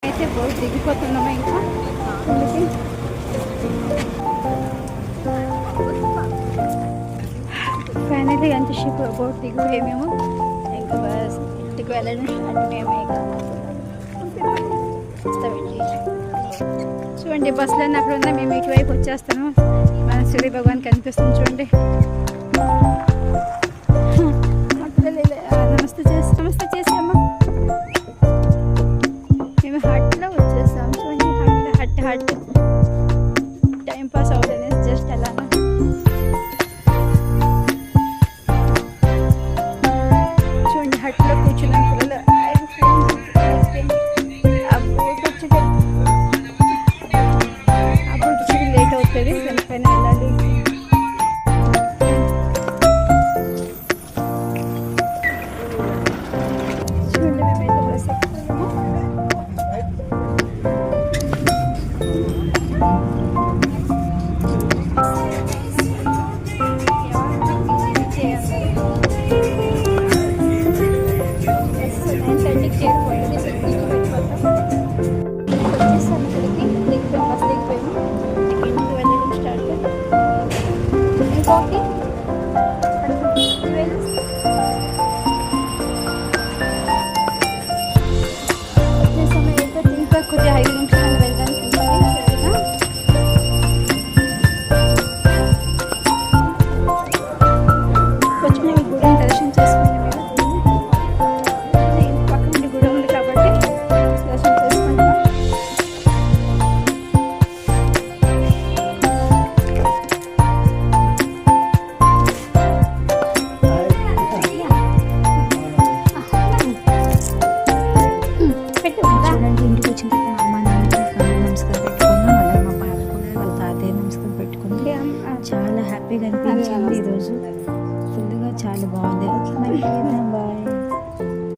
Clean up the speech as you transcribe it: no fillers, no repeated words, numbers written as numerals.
అయితే బోట్ దిగిపోతున్నాము ఇంకా ఫైనల్లీ అంత షిప్ బోట్ దిగిపోయి మేము ఇంకా బస్ ఇంటికి వెళ్ళడం స్టార్ట్ మేము చూడండి బస్సులన్నీ అక్కడ ఉన్నా మేము ఇటువైపు వచ్చేస్తాము మన సూర్య భగవాన్ కనిపిస్తుంది చూడండి నమస్తే చేసామా మేము హట్లో వచ్చేస్తాం చూడండి హట్ టైం పాస్ అవుతుంది జస్ట్ అలా చూడండి హట్లో కూర్చున్నాం పిల్లలు ఆ బోట్ వచ్చి లేట్ అవుతుంది దానిపైన వెళ్ళాలి చూడండి మేమైతే బస్ ఎక్కుతాము కొద్దిగా 5 నిమిషాలు వెళ్దాం కొంచెం మేము గుడిని దర్శనం చేసుకుంటాం పక్కన నుండి గుడి ఉంది కాబట్టి దర్శనం చేసుకుంటాం చూడండి ఇంటికి వచ్చిన తర్వాత అమ్మ నాన్నకి నమస్కారం పెట్టుకున్నాం అలాగే మా పాప కూడా వాళ్ళ తాతయ్య నమస్కారం పెట్టుకుంది చాలా హ్యాపీగా అనిపించింది ఈరోజు ఫుల్గా చాలా బాగుంది ఓకే మరి